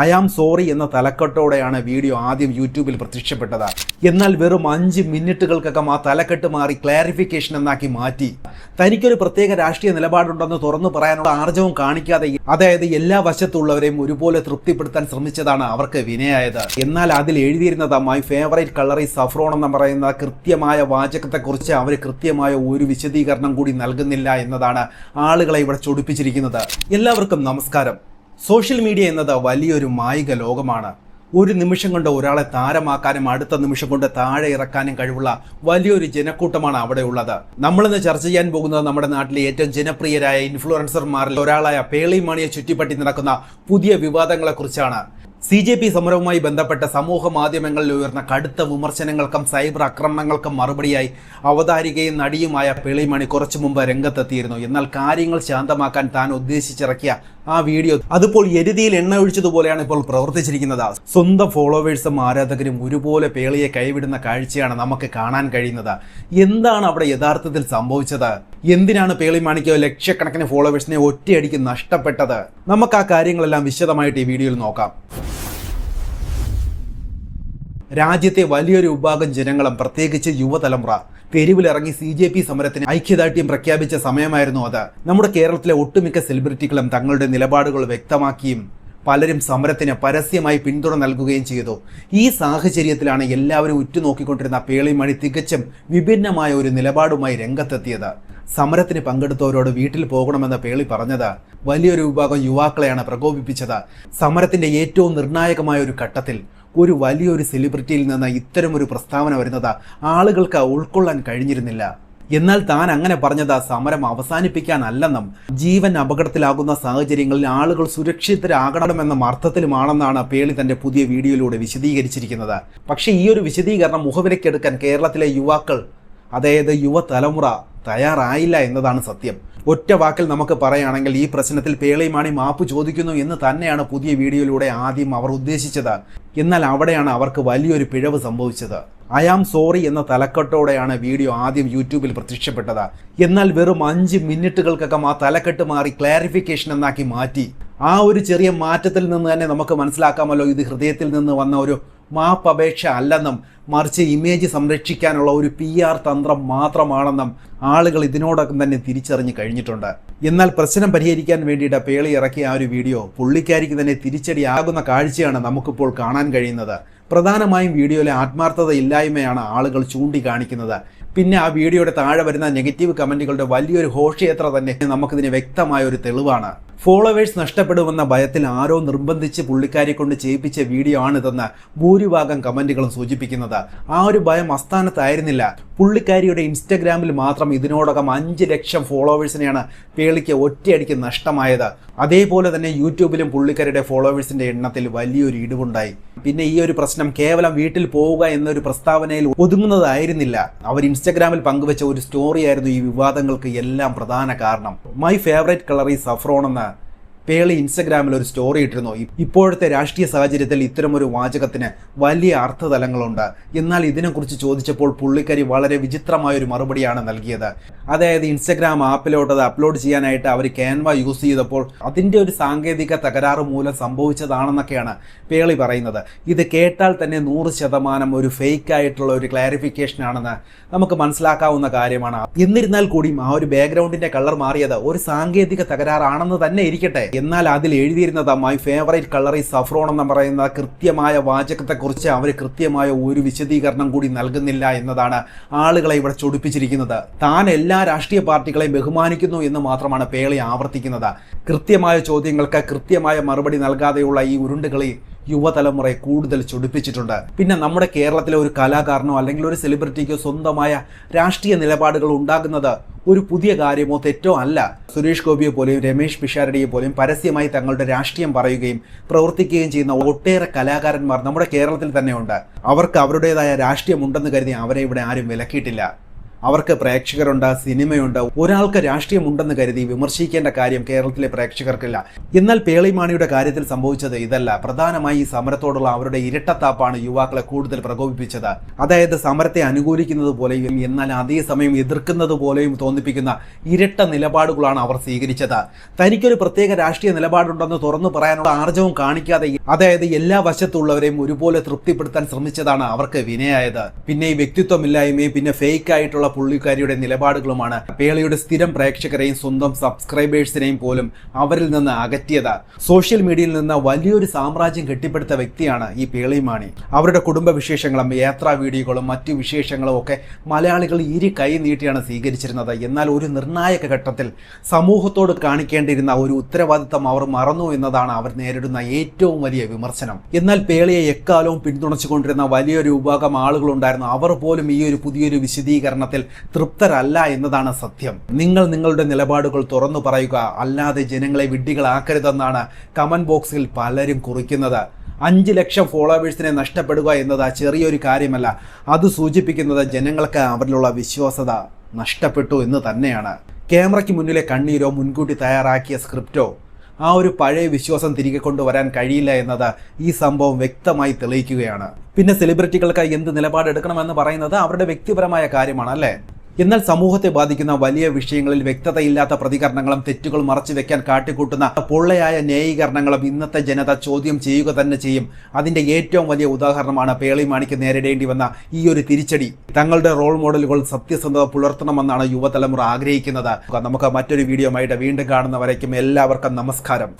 I am sorry എന്ന തലക്കെട്ടോടെയാണ് video ആദ്യം യൂട്യൂബിൽ പ്രത്യക്ഷപ്പെട്ടത്. എന്നാൽ വെറും 5 മിനിറ്റുകൾക്കകം ആ തലക്കെട്ട് മാറി ക്ലാരിഫിക്കേഷൻ എന്നാക്കി മാറ്റി. തനിക്കൊരു പ്രത്യേക രാഷ്ട്രീയ നിലപാടുണ്ടെന്ന് തുറന്നു പറയാനുള്ള ആർജവം കാണിക്കാതെ, അതായത് എല്ലാ വശത്തുള്ളവരെയും ഒരുപോലെ തൃപ്തിപ്പെടുത്താൻ ശ്രമിച്ചതാണ് അവർക്ക് വിനയായത്. എന്നാൽ അതിൽ എഴുതിയിരുന്നത് my favourite colour is saffron എന്ന് പറയുന്ന കൃത്യമായ വാചകത്തെക്കുറിച്ച് അവർ കൃത്യമായ ഒരു വിശദീകരണം കൂടി നൽകുന്നില്ല എന്നതാണ് ആളുകളെ ഇവിടെ ചൊടിപ്പിച്ചിരിക്കുന്നത്. എല്ലാവർക്കും നമസ്കാരം. സോഷ്യൽ മീഡിയ എന്നത് വലിയൊരു മായിക ലോകമാണ്. ഒരു നിമിഷം കൊണ്ട് ഒരാളെ താരമാക്കാനും അടുത്ത നിമിഷം കൊണ്ട് താഴെ ഇറക്കാനും കഴിവുള്ള വലിയൊരു ജനക്കൂട്ടമാണ് അവിടെ ഉള്ളത്. നമ്മളിന്ന് ചർച്ച ചെയ്യാൻ പോകുന്നത് നമ്മുടെ നാട്ടിലെ ഏറ്റവും ജനപ്രിയരായ ഇൻഫ്ലുവൻസർമാരിൽ ഒരാളായ പേളി മാണിയെ ചുറ്റിപ്പറ്റി നടക്കുന്ന പുതിയ വിവാദങ്ങളെക്കുറിച്ചാണ്. CJP സമരവുമായി ബന്ധപ്പെട്ട സമൂഹ മാധ്യമങ്ങളിൽ ഉയർന്ന കടുത്ത വിമർശനങ്ങൾക്കും സൈബർ ആക്രമണങ്ങൾക്കും മറുപടിയായി അവതാരികയും നടിയുമായ പേളി മാണി കുറച്ചു മുമ്പ് രംഗത്തെത്തിയിരുന്നു. എന്നാൽ കാര്യങ്ങൾ ശാന്തമാക്കാൻ താൻ ഉദ്ദേശിച്ചിറക്കിയ ആ വീഡിയോ അതിപ്പോൾ എരുതിയിൽ എണ്ണ ഒഴിച്ചതുപോലെയാണ് ഇപ്പോൾ പ്രവർത്തിച്ചിരിക്കുന്നത്. സ്വന്തം ഫോളോവേഴ്സും ആരാധകരും ഒരുപോലെ പേളിയെ കൈവിടുന്ന കാഴ്ചയാണ് നമുക്ക് കാണാൻ കഴിയുന്നത്. എന്താണ് അവിടെ യഥാർത്ഥത്തിൽ സംഭവിച്ചത്? എന്തിനാണ് പേളി മാണിക്ക് ലക്ഷക്കണക്കിന് ഫോളോവേഴ്സിനെ ഒറ്റയടിക്ക് നഷ്ടപ്പെട്ടത്? നമുക്ക് ആ കാര്യങ്ങളെല്ലാം വിശദമായിട്ട് ഈ വീഡിയോയിൽ നോക്കാം. രാജ്യത്തെ വലിയൊരു വിഭാഗം ജനങ്ങളും പ്രത്യേകിച്ച് യുവതലമുറ തെരുവിലിറങ്ങി CJP സമരത്തിന് ഐക്യദാർഢ്യം പ്രഖ്യാപിച്ച സമയമായിരുന്നു അത്. നമ്മുടെ കേരളത്തിലെ ഒട്ടുമിക്ക സെലിബ്രിറ്റികളും തങ്ങളുടെ നിലപാടുകൾ വ്യക്തമാക്കിയും പലരും സമരത്തിന് പരസ്യമായി പിന്തുണ നൽകുകയും ചെയ്തു. ഈ സാഹചര്യത്തിലാണ് എല്ലാവരും ഉറ്റുനോക്കിക്കൊണ്ടിരുന്ന പേളി മാണി തികച്ചും വിഭിന്നമായ ഒരു നിലപാടുമായി രംഗത്തെത്തിയത്. സമരത്തിന് പങ്കെടുത്തവരോട് വീട്ടിൽ പോകണമെന്ന് പേളി പറഞ്ഞത് വലിയൊരു വിഭാഗം യുവാക്കളെയാണ് പ്രകോപിപ്പിച്ചത്. സമരത്തിന്റെ ഏറ്റവും നിർണായകമായ ഒരു ഘട്ടത്തിൽ ഒരു വലിയൊരു സെലിബ്രിറ്റിയിൽ നിന്ന് ഇത്തരമൊരു പ്രസ്താവന വരുന്നത് ആളുകൾക്ക് ഉൾക്കൊള്ളാൻ കഴിഞ്ഞിരുന്നില്ല. എന്നാൽ താൻ അങ്ങനെ പറഞ്ഞത് സമരം അവസാനിപ്പിക്കാനല്ലെന്നും ജീവൻ അപകടത്തിലാകുന്ന സാഹചര്യങ്ങളിൽ ആളുകൾ സുരക്ഷിതരാകണമെന്ന അർത്ഥത്തിലുമാണെന്നാണ് പേളി തന്റെ പുതിയ വീഡിയോയിലൂടെ വിശദീകരിച്ചിരിക്കുന്നത്. പക്ഷേ ഈ ഒരു വിശദീകരണം മുഖവിലക്കെടുക്കാൻ കേരളത്തിലെ യുവാക്കൾ, അതായത് യുവതലമുറ തയ്യാറായില്ല എന്നതാണ് സത്യം. ഒറ്റ വാക്കിൽ നമുക്ക് പറയുകയാണെങ്കിൽ ഈ പ്രശ്നത്തിൽ പേളി മാണി മാപ്പ് ചോദിക്കുന്നു എന്ന് തന്നെയാണ് പുതിയ വീഡിയോയിലൂടെ ആദ്യം അവർ ഉദ്ദേശിച്ചത്. എന്നാൽ അവിടെയാണ് അവർക്ക് വലിയൊരു പിഴവ് സംഭവിച്ചത്. ഐ ആം സോറി എന്ന തലക്കെട്ടോടെയാണ് വീഡിയോ ആദ്യം യൂട്യൂബിൽ പ്രത്യക്ഷപ്പെട്ടത്. എന്നാൽ വെറും 5 മിനിറ്റുകൾക്കകം ആ തലക്കെട്ട് മാറി ക്ലാരിഫിക്കേഷൻ എന്നാക്കി മാറ്റി. ആ ഒരു ചെറിയ മാറ്റത്തിൽ നിന്ന് തന്നെ നമുക്ക് മനസ്സിലാക്കാമല്ലോ ഇത് ഹൃദയത്തിൽ നിന്ന് വന്ന ഒരു മാപ്പപേക്ഷ അല്ലെന്നും മറിച്ച് ഇമേജ് സംരക്ഷിക്കാനുള്ള ഒരു PR തന്ത്രം മാത്രമാണെന്നും ആളുകൾ ഇതിനോടകം തന്നെ തിരിച്ചറിഞ്ഞു കഴിഞ്ഞിട്ടുണ്ട്. എന്നാൽ പ്രശ്നം പരിഹരിക്കാൻ വേണ്ടിയിട്ട് പേളി ഇറക്കിയ ആ ഒരു വീഡിയോ പുള്ളിക്കാരിക്ക് തന്നെ തിരിച്ചടിയാകുന്ന കാഴ്ചയാണ് നമുക്കിപ്പോൾ കാണാൻ കഴിയുന്നത്. പ്രധാനമായും വീഡിയോയിലെ ആത്മാർത്ഥത ഇല്ലായ്മയാണ് ആളുകൾ ചൂണ്ടിക്കാണിക്കുന്നത്. പിന്നെ ആ വീഡിയോയുടെ താഴെ വരുന്ന നെഗറ്റീവ് കമൻറ്റുകളുടെ വലിയൊരു ഘോഷയാത്ര തന്നെ നമുക്കിതിന് വ്യക്തമായ ഒരു തെളിവാണ്. ഫോളോവേഴ്സ് നഷ്ടപ്പെടുമെന്ന ഭയത്തിൽ ആരോ നിർബന്ധിച്ച് പുള്ളിക്കാരെ കൊണ്ട് ചെയ്യിപ്പിച്ച വീഡിയോ ആണിതെന്ന് ഭൂരിഭാഗം കമൻറ്റുകളും സൂചിപ്പിക്കുന്നത്. ആ ഒരു ഭയം അസ്ഥാനത്തായിരുന്നില്ല. പുള്ളിക്കാരിയുടെ ഇൻസ്റ്റഗ്രാമിൽ മാത്രം ഇതിനോടകം 5 ലക്ഷം ഫോളോവേഴ്സിനെയാണ് പേളിക്ക് ഒറ്റയടിക്ക് നഷ്ടമായത്. അതേപോലെ തന്നെ യൂട്യൂബിലും പുള്ളിക്കാരിയുടെ ഫോളോവേഴ്സിന്റെ എണ്ണത്തിൽ വലിയൊരു ഇടിവുണ്ടായി. പിന്നെ ഈ ഒരു പ്രശ്നം കേവലം വീട്ടിൽ പോവുക എന്നൊരു പ്രസ്താവനയിൽ ഒതുങ്ങുന്നതായിരുന്നില്ല. അവർ ഇൻസ്റ്റഗ്രാമിൽ പങ്കുവെച്ച ഒരു സ്റ്റോറിയായിരുന്നു ഈ വിവാദങ്ങൾക്ക് എല്ലാം പ്രധാന കാരണം. My favourite colour is saffron എന്ന പേളി ഇൻസ്റ്റഗ്രാമിൽ ഒരു സ്റ്റോറി ഇട്ടിരുന്നു. ഇപ്പോഴത്തെ രാഷ്ട്രീയ സാഹചര്യത്തിൽ ഇത്തരമൊരു വാചകത്തിന് വലിയ അർത്ഥതലങ്ങളുണ്ട്. എന്നാൽ ഇതിനെക്കുറിച്ച് ചോദിച്ചപ്പോൾ പുള്ളിക്കാരി വളരെ വിചിത്രമായൊരു മറുപടിയാണ് നൽകിയത്. അതായത് ഇൻസ്റ്റഗ്രാം ആപ്പിലോട്ട് അത് അപ്ലോഡ് ചെയ്യാനായിട്ട് അവർ ക്യാൻവ യൂസ് ചെയ്തപ്പോൾ അതിൻ്റെ ഒരു സാങ്കേതിക തകരാറ് മൂലം സംഭവിച്ചതാണെന്നൊക്കെയാണ് പേളി പറയുന്നത്. ഇത് കേട്ടാൽ തന്നെ 100% ഒരു ഫേക്ക് ആയിട്ടുള്ള ഒരു ക്ലാരിഫിക്കേഷൻ ആണെന്ന് നമുക്ക് മനസ്സിലാക്കാവുന്ന കാര്യമാണ്. എന്നിരുന്നാൽ കൂടിയും ആ ഒരു ബാക്ക്ഗ്രൗണ്ടിന്റെ കളർ മാറിയത് ഒരു സാങ്കേതിക തകരാറാണെന്ന് തന്നെ ഇരിക്കട്ടെ. എന്നാൽ അതിൽ എഴുതിയിരുന്നത് my favourite colour is saffron എന്ന് പറയുന്ന കൃത്യമായ വാചകത്തെക്കുറിച്ച് അവർ കൃത്യമായ ഒരു വിശദീകരണം കൂടി നൽകുന്നില്ല എന്നതാണ് ആളുകളെ ഇവിടെ ചൊടിപ്പിച്ചിരിക്കുന്നത്. താൻ എല്ലാ രാഷ്ട്രീയ പാർട്ടികളെയും ബഹുമാനിക്കുന്നു എന്ന് മാത്രമാണ് പേളി ആവർത്തിക്കുന്നത്. കൃത്യമായ ചോദ്യങ്ങൾക്ക് കൃത്യമായ മറുപടി നൽകാതെയുള്ള ഈ ഉരുണ്ടുകളി യുവതലമുറയെ കൂടുതൽ ചൊടിപ്പിച്ചിട്ടുണ്ട്. പിന്നെ നമ്മുടെ കേരളത്തിലെ ഒരു കലാകാരനോ അല്ലെങ്കിൽ ഒരു സെലിബ്രിറ്റിക്കോ സ്വന്തമായ രാഷ്ട്രീയ നിലപാടുകൾ ഉണ്ടാകുന്നത് ഒരു പുതിയ കാര്യമോ തെറ്റോ അല്ല. സുരേഷ് ഗോപിയെ പോലെയും രമേശ് പിഷാരടിയെ പോലെയും പരസ്യമായി തങ്ങളുടെ രാഷ്ട്രീയം പറയുകയും പ്രവർത്തിക്കുകയും ചെയ്യുന്ന ഒട്ടേറെ കലാകാരന്മാർ നമ്മുടെ കേരളത്തിൽ തന്നെയുണ്ട്. അവർക്ക് അവരുടേതായ രാഷ്ട്രീയമുണ്ടെന്ന് കരുതി അവരെ ഇവിടെ ആരും വിലക്കിയിട്ടില്ല. അവർക്ക് പ്രേക്ഷകരുണ്ട്, സിനിമയുണ്ട്. ഒരാൾക്ക് രാഷ്ട്രീയമുണ്ടെന്ന് കരുതി വിമർശിക്കേണ്ട കാര്യം കേരളത്തിലെ പ്രേക്ഷകർക്കില്ല. എന്നാൽ പേളിമാണിയുടെ കാര്യത്തിൽ സംഭവിച്ചത് ഇതല്ല. പ്രധാനമായി ഈ സമരത്തോടുള്ള അവരുടെ ഇരട്ടത്താപ്പാണ് യുവാക്കളെ കൂടുതൽ പ്രകോപിപ്പിച്ചത്. അതായത് സമരത്തെ അനുകൂലിക്കുന്നത് പോലെയും എന്നാൽ അതേസമയം എതിർക്കുന്നത് പോലെയും തോന്നിപ്പിക്കുന്ന ഇരട്ട നിലപാടുകളാണ് അവർ സ്വീകരിച്ചത്. തനിക്കൊരു പ്രത്യേക രാഷ്ട്രീയ നിലപാടുണ്ടെന്ന് തുറന്നു പറയാനുള്ള ആർജവം കാണിക്കാതെ, അതായത് എല്ലാ വശത്തുള്ളവരെയും ഒരുപോലെ തൃപ്തിപ്പെടുത്താൻ ശ്രമിച്ചതാണ് അവർക്ക് വിനയായത്. പിന്നെ ഈ വ്യക്തിത്വമില്ലായ്മയും പിന്നെ ഫേക്ക് ആയിട്ടുള്ള പുള്ളിക്കാരിയുടെ നിലപാടുകളുമാണ് പേളിയുടെ സ്ഥിരം പ്രേക്ഷകരെയും സ്വന്തം സബ്സ്ക്രൈബേഴ്സിനെയും പോലും അവരിൽ നിന്ന് അകറ്റിയത്. സോഷ്യൽ മീഡിയയിൽ നിന്ന് വലിയൊരു സാമ്രാജ്യം കെട്ടിപ്പടുത്ത വ്യക്തിയാണ് ഈ പേളിമാണി. അവരുടെ കുടുംബ വിശേഷങ്ങളും യാത്രാ വീഡിയോകളും മറ്റു വിശേഷങ്ങളും ഒക്കെ മലയാളികൾ ഇരു കൈ നീട്ടിയാണ് സ്വീകരിച്ചിരുന്നത്. എന്നാൽ ഒരു നിർണായക ഘട്ടത്തിൽ സമൂഹത്തോട് കാണിക്കേണ്ടിയിരുന്ന ഒരു ഉത്തരവാദിത്തം അവർ മറന്നു എന്നതാണ് അവർ നേരിടുന്ന ഏറ്റവും വലിയ വിമർശനം. എന്നാൽ പേളിയെ എക്കാലവും പിന്തുണച്ചുകൊണ്ടിരുന്ന വലിയൊരു വിഭാഗം ആളുകളുണ്ടായിരുന്നു. അവർ പോലും ഈ ഒരു പുതിയൊരു വിശദീകരണത്തിൽ തൃപ്തരല്ല എന്നതാണ് സത്യം. നിങ്ങൾ നിങ്ങളുടെ നിലപാടുകൾ തുറന്നു പറയുക, അല്ലാതെ ജനങ്ങളെ വിഡ്ഢികളാക്കരുതെന്നാണ് കമന്റ് ബോക്സിൽ പലരും കുറിക്കുന്നത്. 5 ലക്ഷം ഫോളോവേഴ്സിനെ നഷ്ടപ്പെടുക എന്നത് ചെറിയൊരു കാര്യമല്ല. അത് സൂചിപ്പിക്കുന്നത് ജനങ്ങൾക്ക് അവരിലുള്ള വിശ്വാസ്യത നഷ്ടപ്പെട്ടു എന്ന് തന്നെയാണ്. ക്യാമറയ്ക്ക് മുന്നിലെ കണ്ണീരോ മുൻകൂട്ടി തയ്യാറാക്കിയ സ്ക്രിപ്റ്റോ ആ ഒരു പഴയ വിശ്വാസം തിരികെ കൊണ്ടുവരാൻ കഴിയില്ല എന്നത് ഈ സംഭവം വ്യക്തമായി തെളിയിക്കുകയാണ്. പിന്നെ സെലിബ്രിറ്റികൾക്ക് എന്ത് നിലപാടെടുക്കണമെന്ന് പറയുന്നത് അവരുടെ വ്യക്തിപരമായ കാര്യമാണ്, അല്ലേ? എന്നാൽ സമൂഹത്തെ ബാധിക്കുന്ന വലിയ വിഷയങ്ങളിൽ വ്യക്തതയില്ലാത്ത പ്രതികരണങ്ങളും തെറ്റുകൾ മറച്ചു വെക്കാൻ കാട്ടിക്കൂട്ടുന്ന പൊള്ളയായ ന്യായീകരണങ്ങളും ഇന്നത്തെ ജനത ചോദ്യം ചെയ്യുക തന്നെ ചെയ്യും. അതിന്റെ ഏറ്റവും വലിയ ഉദാഹരണമാണ് പേളിമാണിക്ക് നേരിടേണ്ടി വന്ന ഈ ഒരു തിരിച്ചടി. തങ്ങളുടെ റോൾ മോഡലുകൾ സത്യസന്ധത പുലർത്തണമെന്നാണ് യുവതലമുറ ആഗ്രഹിക്കുന്നത്. നമുക്ക് മറ്റൊരു വീഡിയോയുമായിട്ട് വീണ്ടും കാണുന്നവരേക്കും എല്ലാവർക്കും നമസ്കാരം.